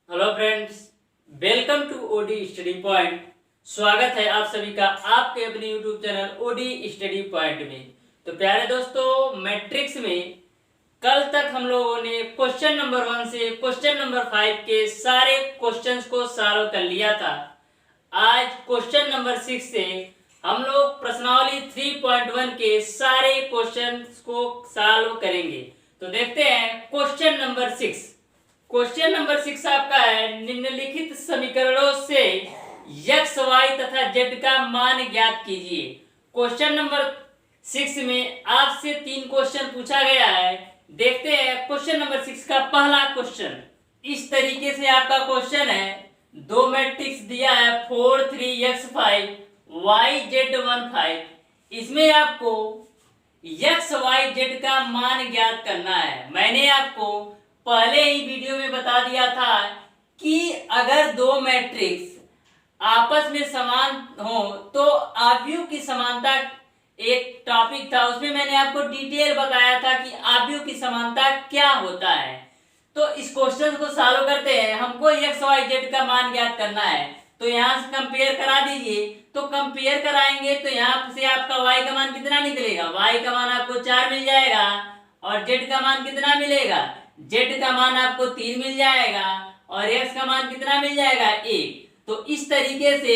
Hello friends, welcome to OD study point. स्वागत है आप सभी का आपके अपने YouTube channel OD study point में। तो प्यारे दोस्तों, मैट्रिक्स में कल तक हम लोगों ने क्वेश्चन नंबर 1 से क्वेश्चन नंबर 5 के सारे क्वेश्चंस को सॉल्व कर लिया था। आज क्वेश्चन नंबर 6 से हम लोग प्रश्नावली 3.1 के सारे क्वेश्चंस को सॉल्व करेंगे। तो देखते हैं क्वेश्चन नंबर 6। क्वेश्चन नंबर 6 आपका है, निम्नलिखित समीकरणों से x, y तथा z का मान ज्ञात कीजिए। क्वेश्चन नंबर 6 में आपसे 3 क्वेश्चन पूछा गया है। देखते हैं क्वेश्चन नंबर 6 का पहला क्वेश्चन। इस तरीके से आपका क्वेश्चन है, दो मैट्रिक्स दिया है 4 3 x 5 y z 1 5। इसमें आपको x y z का मान ज्ञात करना है। मैंने आपको पहले ही वीडियो में बता दिया था कि अगर दो मैट्रिक्स आपस में समान हो तो आव्यूह की समानता एक टॉपिक था, उसमें मैंने आपको डिटेल बताया था कि आव्यूह की समानता क्या होता है। तो इस क्वेश्चन को सॉल्व करते हैं। हमको एक्स वाई जेड का मान ज्ञात करना है, तो यहाँ से कंपेयर करा दीजिए। तो कंपेयर कराएंगे तो यहाँ से आपका y का मान कितना निकलेगा, y का मान आपको 4 मिल जाएगा और z का मान कितना मिलेगा, z का मान आपको 3 मिल जाएगा और x का मान कितना मिल जाएगा 1। तो इस तरीके से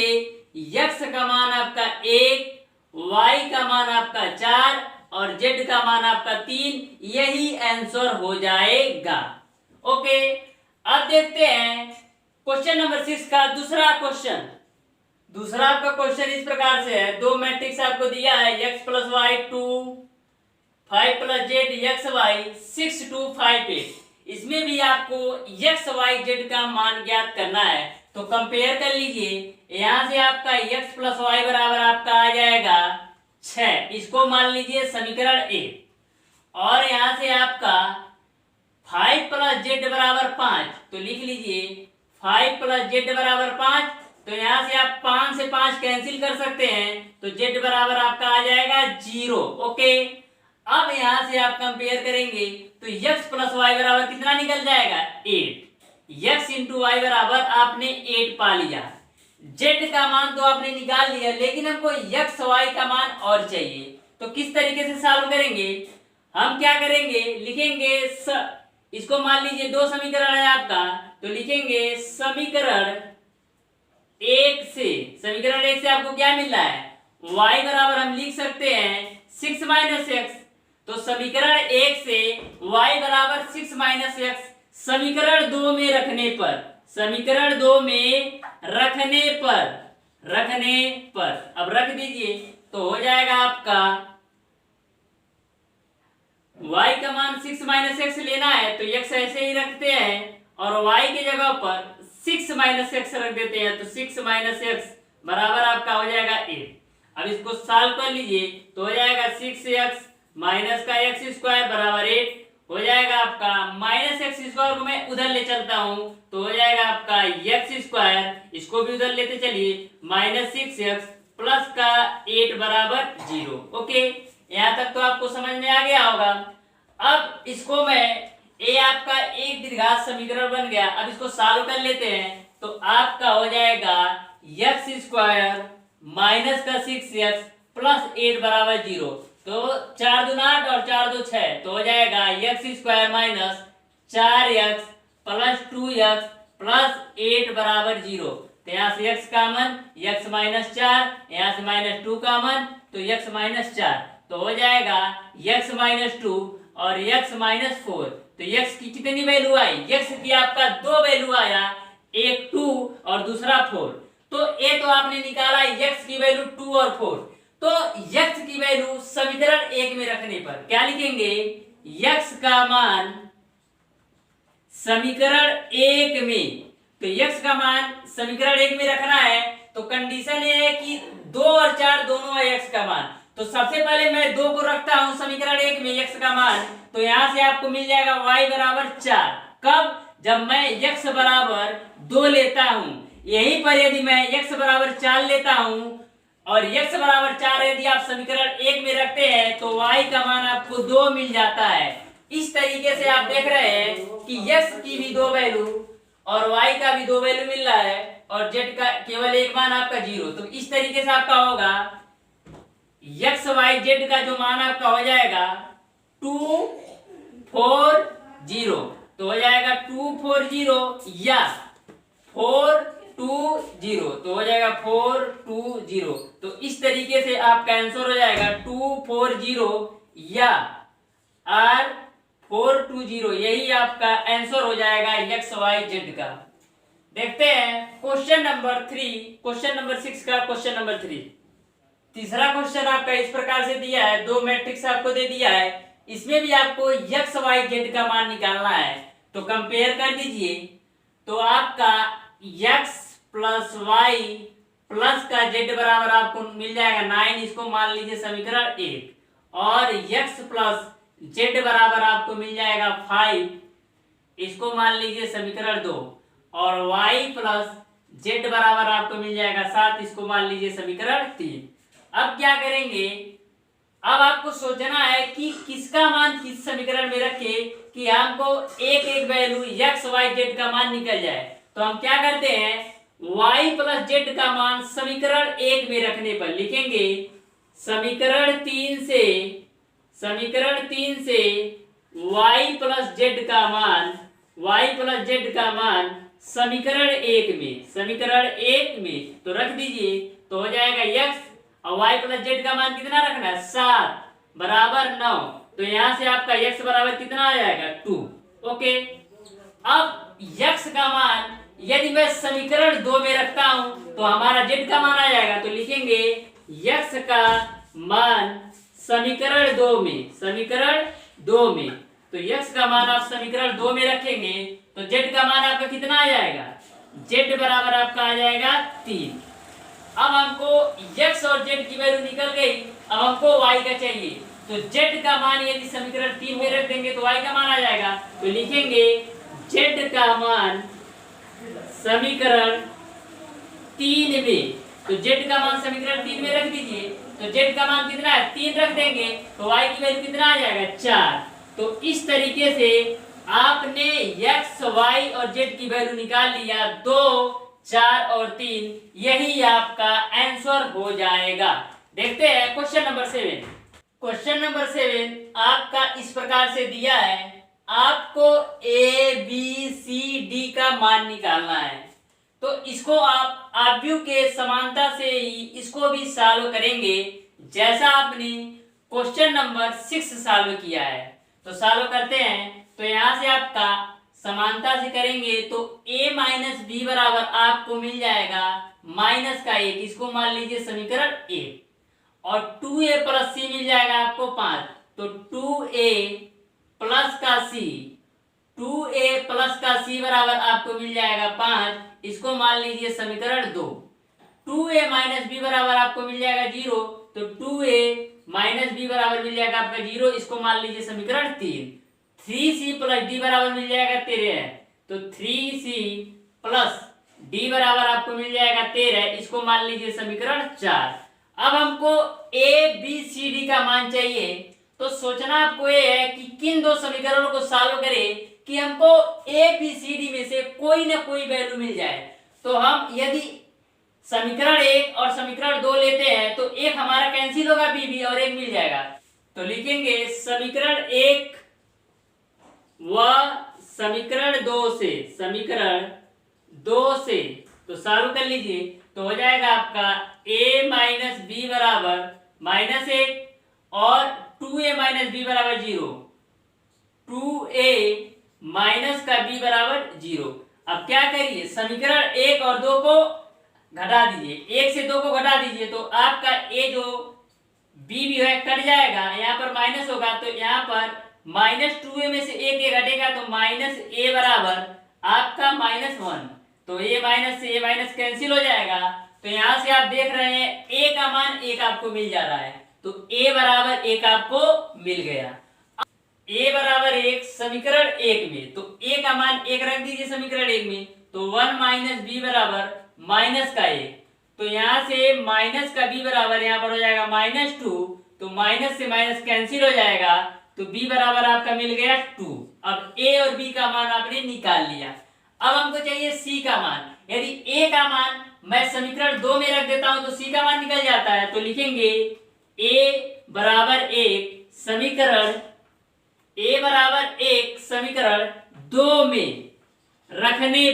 x का मान आपका 1, y का मान आपका 4 और z का मान आपका 3, यही आंसर हो जाएगा। ओके, अब देखते हैं क्वेश्चन नंबर 6 का दूसरा क्वेश्चन। दूसरा आपका क्वेश्चन इस प्रकार से है, दो मैट्रिक्स आपको दिया है x plus Y 2 5 plus Z X Y 6 2 5 8। इसमें भी आपको एक्स वाई जेड का मान ज्ञात करना है। तो कंपेयर कर लीजिए। यहाँ से आपका x प्लस वाई बराबर आपका आ जाएगा 6, इसको मान लीजिए समीकरण ए। और यहाँ से आपका 5 प्लस जेड बराबर 5, तो लिख लीजिए 5 प्लस जेड बराबर 5। तो यहाँ से आप 5 से 5 कैंसिल कर सकते हैं, तो z बराबर आपका आ जाएगा 0। ओके, अब यहां से आप कंपेयर करेंगे तो x प्लस वाई बराबर कितना निकल जाएगा 8। x इंटू वाई बराबर आपने 8 पा लिया। z का मान तो आपने निकाल लिया, लेकिन हमको x y का मान और चाहिए। तो किस तरीके से सॉल्व करेंगे, हम क्या करेंगे, लिखेंगे इसको मान लीजिए दो समीकरण है आपका, तो लिखेंगे समीकरण 1 से आपको क्या मिल रहा है, y बराबर हम लिख सकते हैं 6 माइनस एक्स। तो समीकरण 1 से y बराबर 6 माइनस एक्स समीकरण 2 में रखने पर अब रख दीजिए, तो हो जाएगा आपका y का मान 6 माइनस एक्स लेना है, तो x ऐसे ही रखते हैं और y की जगह पर 6 माइनस एक्स रख देते हैं। तो 6 माइनस एक्स बराबर आपका हो जाएगा 8। अब इसको सॉल्व कर लीजिए, तो हो जाएगा 6x माइनस का एक्स स्क्वायर बराबर 8 हो जाएगा आपका। माइनस एक्स स्क्वायर को मैं उधर ले चलता हूं, तो हो जाएगा आपका एक्स स्क्वायर, इसको भी उधर लेते चलिए, माइनस 6x प्लस का 8 बराबर 0। ओके, यहाँ तक तो आपको समझ में आ गया होगा। अब इसको मैं ए आपका एक द्विघात समीकरण बन गया। अब इसको सॉल्व कर लेते हैं, तो आपका हो जाएगा एक्स स्क्वायर माइनस का 6x प्लस 8 बराबर 0। तो 4 दूना 8 और 4 दो 6, तो हो जाएगा x square minus 4x plus 2x plus 8 बराबर 0। तो यहाँ से x कॉमन, x माइनस 4, यहाँ से माइनस 2 कॉमन, तो x माइनस 4, तो हो जाएगा x माइनस 2 और x माइनस 4। तो x की कितनी वैल्यू आई, x की आपका 2 वैल्यू आया, एक 2 और दूसरा 4। तो ए तो आपने निकाला x की वैल्यू 2 और 4। तो x की वैल्यू समीकरण 1 में रखने पर क्या लिखेंगे, x का मान समीकरण 1 में, तो x का मान समीकरण 1 में रखना है। तो कंडीशन ये है कि 2 और 4 दोनों है x का मान। तो सबसे पहले मैं 2 को रखता हूं समीकरण 1 में x का मान, तो यहां से आपको मिल जाएगा y बराबर 4। कब, जब मैं x बराबर 2 लेता हूं। यहीं पर यदि मैं x बराबर 4 लेता हूं और x बराबर 4 यदि आप समीकरण 1 में रखते हैं, तो y का मान आपको 2 मिल जाता है। इस तरीके से आप देख रहे हैं कि x की भी 2 वैल्यू और y का भी 2 वैल्यू मिल रहा है और z का केवल एक मान आपका 0। तो इस तरीके से आपका होगा x y z का जो मान आपका हो जाएगा 240, तो हो जाएगा 240 या 420, तो हो जाएगा 420। तो इस तरीके से आपका आंसर हो जाएगा 240 या R420, यही आपका आंसर हो जाएगा एक्स वाई जेड का। देखते हैं क्वेश्चन नंबर 3, क्वेश्चन नंबर 6 का क्वेश्चन नंबर 3। तीसरा क्वेश्चन आपका इस प्रकार से दिया है, दो मैट्रिक्स आपको दे दिया है, इसमें भी आपको एक्स वाई जेड का मान निकालना है। तो कंपेयर कर दीजिए, तो आपका x प्लस वाई प्लस का z बराबर आपको मिल जाएगा 9, इसको मान लीजिए समीकरण 1, और x प्लस z बराबर आपको मिल जाएगा 5, इसको मान लीजिए समीकरण 2, और y प्लस z बराबर आपको मिल जाएगा 7, इसको मान लीजिए समीकरण 3। अब क्या करेंगे, अब आपको सोचना है कि किसका मान किस समीकरण में रखे कि हमको एक एक वैल्यू एक्स वाई जेड का मान निकल जाए। तो हम क्या करते हैं, y प्लस जेड का मान समीकरण 1 में रखने पर लिखेंगे समीकरण 3 से y प्लस जेड का मान, y प्लस जेड का मान समीकरण 1 में तो रख दीजिए, तो हो जाएगा x और y प्लस जेड का मान कितना रखना है 7 बराबर 9, तो यहां से आपका x बराबर कितना आ जाएगा 2। ओके, अब x का मान यदि मैं समीकरण 2 में रखता हूं तो हमारा z का मान आ जाएगा, तो लिखेंगे x का मान समीकरण 2 में, तो x का मान आप समीकरण 2 में रखेंगे तो z का मान आपका कितना आ जाएगा, z बराबर आपका आ जाएगा 3। अब हमको x और z की वैल्यू निकल गई, अब हमको y का चाहिए, तो z का मान यदि समीकरण 3 में रख देंगे तो y का मान आ जाएगा, तो लिखेंगे z का मान समीकरण 3 में, तो z का मान समीकरण 3 में रख दीजिए, तो z का मान कितना है 3 रख देंगे तो y की वैल्यू कितना आ जाएगा 4। तो इस तरीके से आपने x y और z की वैल्यू निकाल लिया, 2 4 और 3, यही आपका आंसर हो जाएगा। देखते हैं क्वेश्चन नंबर 7। क्वेश्चन नंबर 7 आपका इस प्रकार से दिया है, आपको a b c d का मान निकालना है। तो इसको आप आव्यूह के समानता से ही इसको भी सॉल्व करेंगे, जैसा आपने क्वेश्चन नंबर 6 सॉल्व किया है। तो सॉल्व करते हैं, तो यहां से आपका समानता से करेंगे तो a माइनस बी बराबर आपको मिल जाएगा माइनस का 1, इसको मान लीजिए समीकरण 1, और 2a प्लस c मिल जाएगा आपको 5, तो 2a प्लस का c बराबर आपको मिल जाएगा 5, इसको मान लीजिए समीकरण 2। 2a माइनस बी बराबर आपको मिल जाएगा 0, तो 2a माइनस बी बराबर मिल जाएगा आपका 0, इसको मान लीजिए समीकरण 3। 3c प्लस d बराबर मिल जाएगा 13, तो 3c प्लस d बराबर आपको मिल जाएगा 13, इसको मान लीजिए समीकरण 4। अब हमको a b c d का मान चाहिए, तो सोचना आपको ये है कि किन दो समीकरणों को सॉल्व करें कि हमको a b c d में से कोई ना कोई वैल्यू मिल जाए। तो हम यदि समीकरण 1 और समीकरण 2 लेते हैं तो एक हमारा कैंसिल होगा b और एक मिल जाएगा, तो लिखेंगे समीकरण 1 व समीकरण 2 से तो सॉल्व कर लीजिए, तो हो जाएगा आपका a माइनस बी बराबर -1 और 2a माइनस बी बराबर 0, 2a माइनस का b बराबर 0। अब क्या करिए, समीकरण 1 और 2 को घटा दीजिए, 1 से 2 को घटा दीजिए, तो आपका a जो b भी है कट जाएगा, यहाँ पर माइनस होगा, तो यहाँ पर -2a में से एक घटेगा, तो -a बराबर आपका -1, तो a माइनस से a माइनस कैंसिल हो जाएगा। तो यहाँ से आप देख रहे हैं a का मान 1 आपको मिल जा रहा है, तो a बराबर 1 आपको मिल गया। a बराबर 1 समीकरण 1 में, तो a का मान 1 रख दीजिए समीकरण 1 में, तो 1 माइनस बी बराबर माइनस का 1, तो यहाँ से माइनस का b बराबर यहाँ पर हो जाएगा -2, तो माइनस से माइनस कैंसिल हो जाएगा, तो b बराबर आपका मिल गया 2। अब a और b का मान आपने निकाल लिया। अब हमको चाहिए सी का मान। यदि ए का मान मैं समीकरण 2 में रख देता हूं तो सी का मान निकल जाता है। तो लिखेंगे ए बराबर एक समीकरण 2 में रखने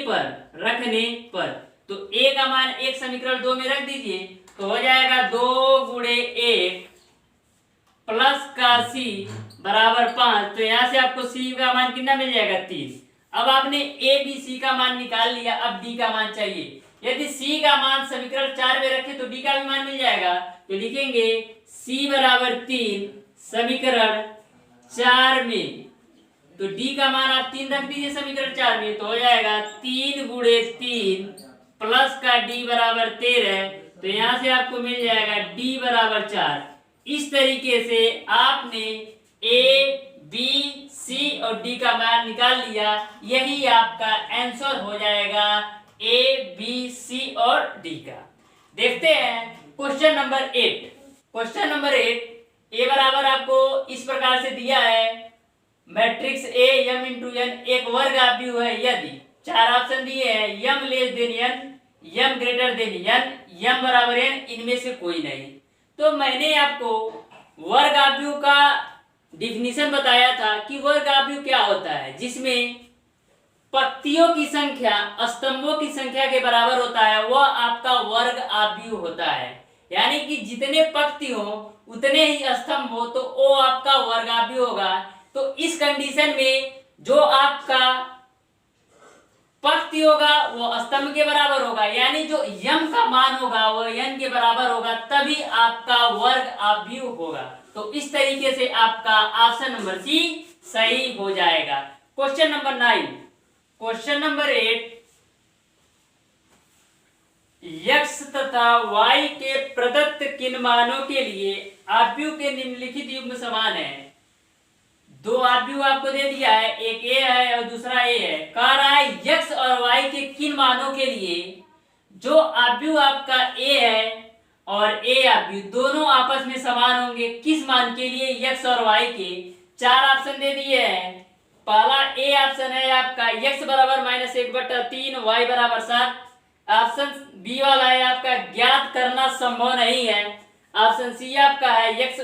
पर तो ए का मान एक समीकरण 2 में रख दीजिए तो हो जाएगा 2 गुणे 1 प्लस का सी बराबर 5। तो यहां से आपको सी का मान कितना मिल जाएगा 3। अब आपने ए बी सी का मान निकाल लिया, अब डी का मान चाहिए। यदि सी का मान समीकरण 4 में रखे तो डी का भी मान मिल जाएगा। तो लिखेंगे सी बराबर 3 समीकरण 4 में, तो डी का मान आप 3 रख दीजिए समीकरण 4 में तो हो जाएगा 3 गुणे 3 प्लस का डी बराबर 13। तो यहां से आपको मिल जाएगा डी बराबर 4। इस तरीके से आपने ए बी सी और डी का मान निकाल लिया। यही आपका आंसर हो जाएगा ए बी सी और डी का। देखते हैं question number 8। Question number 8 A बराबर आपको इस प्रकार से दिया है, matrix A M into N एक वर्ग आव्यूह है यदि 4 ऑप्शन दिए हैं, M less than N, M greater than N, M बराबर एन, इनमें से कोई नहीं। तो मैंने आपको वर्ग आव्यूह का डिफिनीशन बताया था कि वर्ग आव्यूह क्या होता है, जिसमें पंक्तियों की संख्या स्तंभों की संख्या के बराबर होता है, वह आपका वर्ग आव्यूह होता है। यानी कि जितने पंक्ति हो उतने ही स्तंभ हो तो वो आपका वर्ग आव्यूह होगा। तो इस कंडीशन में जो आपका पंक्ति होगा वो स्तंभ के बराबर होगा, यानी जो यम का मान होगा वो एन के बराबर होगा, तभी आपका वर्ग आव्यूह होगा। तो इस तरीके से आपका ऑप्शन नंबर सी सही हो जाएगा। Question number 9। Question number 8 x तथा y के प्रदत्त किन मानों के लिए आव्यूह के निम्नलिखित युग्म समान है। दो आव्यूह आपको दे दिया है, एक ए है और दूसरा ए है। कह रहा है x और y के किन मानों के लिए जो आव्यूह आपका ए है और ए आव्यूह दोनों आपस में समान होंगे, किस मान के लिए x और y के 4 ऑप्शन दे दिए हैं। पहला ए ऑप्शन है आपका x बराबर -1/3 y बराबर 7। ऑप्शन बी वाला है आपका ज्ञात करना संभव नहीं है। ऑप्शन सी आपका है x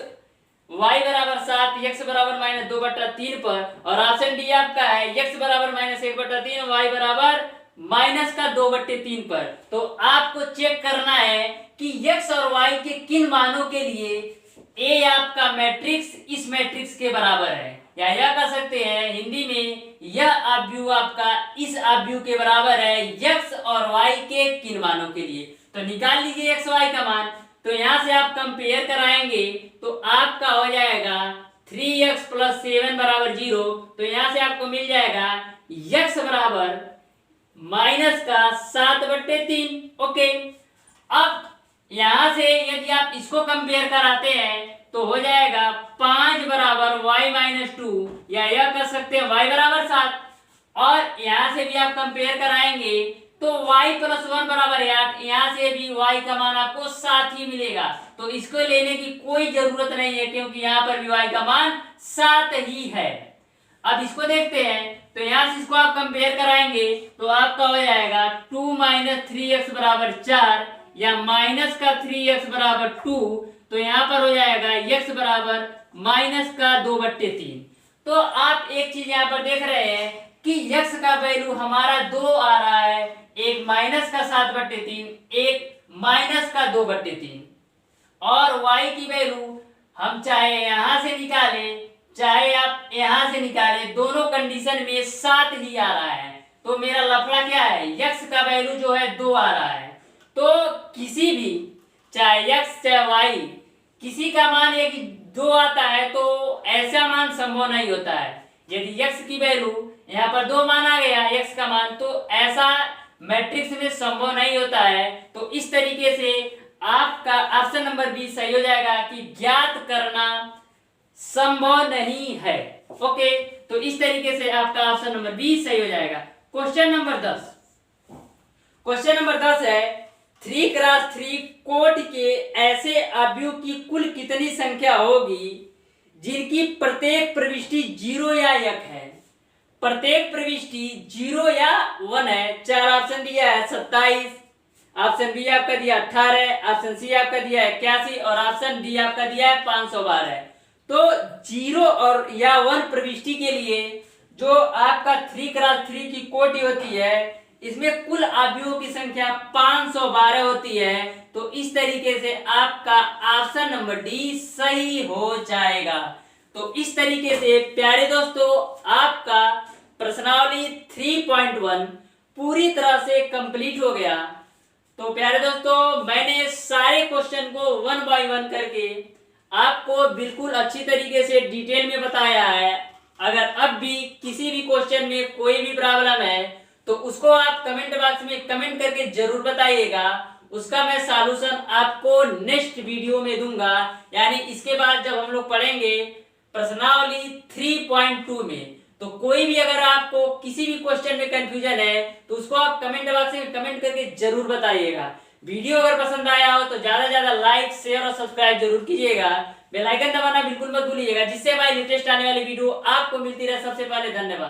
y बराबर 7 x बराबर -2/3 पर, और ऑप्शन डी आपका है x बराबर -1/3 y बराबर -2/3 पर। तो आपको चेक करना है कि x और y के किन मानों के लिए ए आपका मैट्रिक्स इस मैट्रिक्स के बराबर है, या यह कह सकते हैं हिंदी में यह आव्यूह आपका इस आव्यूह के बराबर है x और y के किन मानों के लिए। तो निकाल लीजिए x y का मान। तो यहां से आप कंपेयर कराएंगे तो आपका हो जाएगा 3x + 7 बराबर 0। तो यहां से आपको मिल जाएगा x बराबर -7/3। ओके, अब यहां से यदि आप इसको कंपेयर कराते हैं तो हो जाएगा 5 बराबर y-2, या यह कर सकते हैं y बराबर 7। और यहां से भी आप कंपेयर कराएंगे तो y + 1 बराबर 8, यहां से भी y का मान आपको 7 ही मिलेगा। तो इसको लेने की कोई जरूरत नहीं है क्योंकि यहाँ पर भी y का मान 7 ही है। अब इसको देखते हैं तो यहां से इसको आप कंपेयर कराएंगे तो आपका हो जाएगा 2 - 3x बराबर 4 या -3x बराबर 2। तो यहाँ पर हो जाएगा x बराबर -2/3। तो आप एक चीज यहाँ पर देख रहे हैं कि x का वैल्यू हमारा 2 आ रहा है, एक -7/3 एक -2/3, और y की वैल्यू हम चाहे यहां से निकालें चाहे आप यहां से निकालें, दोनों कंडीशन में 7 ही आ रहा है। तो मेरा लफड़ा क्या है, x का वैल्यू जो है 2 आ रहा है। तो किसी भी चाहे x चाहे y किसी का मान एक 2 आता है तो ऐसा मान संभव नहीं होता है। यदि x की वैल्यू यहाँ पर 2 मान आ गया x का मान, तो ऐसा मैट्रिक्स में संभव नहीं होता है। तो इस तरीके से आपका ऑप्शन नंबर बी सही हो जाएगा कि ज्ञात करना संभव नहीं है। ओके, तो इस तरीके से आपका ऑप्शन नंबर बी सही हो जाएगा। Question number 10। क्वेश्चन नंबर 10 है 3x3 कोट के ऐसे आव्यूह की कुल कितनी संख्या होगी जिनकी प्रत्येक प्रविष्टि 0 या 1 है। प्रत्येक प्रविष्टि 0 या 1 है। चार ऑप्शन दिया है 27, ऑप्शन बी आपका दिया 18, ऑप्शन सी आपका दिया है 81 और ऑप्शन डी आपका दिया है 512। तो 0 और या 1 प्रविष्टि के लिए जो आपका 3x3 की कोटि होती है, इसमें कुल अवयवों की संख्या 512 होती है। तो इस तरीके से आपका ऑप्शन नंबर डी सही हो जाएगा। तो इस तरीके से प्यारे दोस्तों आपका प्रश्नावली 3.1 पूरी तरह से कंप्लीट हो गया। तो प्यारे दोस्तों मैंने सारे क्वेश्चन को 1 बाय 1 करके आपको बिल्कुल अच्छी तरीके से डिटेल में बताया है। अगर अब भी किसी भी क्वेश्चन में कोई भी प्रॉब्लम है तो उसको आप कमेंट बॉक्स में कमेंट करके जरूर बताइएगा। उसका मैं सॉल्यूशन आपको नेक्स्ट वीडियो में दूंगा, यानी इसके बाद जब हम लोग पढ़ेंगे प्रश्नावली 3.2 में। तो कोई भी अगर आपको किसी भी क्वेश्चन में कंफ्यूजन है तो उसको आप कमेंट बॉक्स में कमेंट करके जरूर बताइएगा। वीडियो अगर पसंद आया हो तो ज्यादा से ज्यादा लाइक शेयर और सब्सक्राइब जरूर कीजिएगा। बेल आइकन दबाना बिल्कुल मत भूलिएगा, जिससे हमारी लेटेस्ट आने वाली वीडियो आपको मिलती रहे सबसे पहले। धन्यवाद।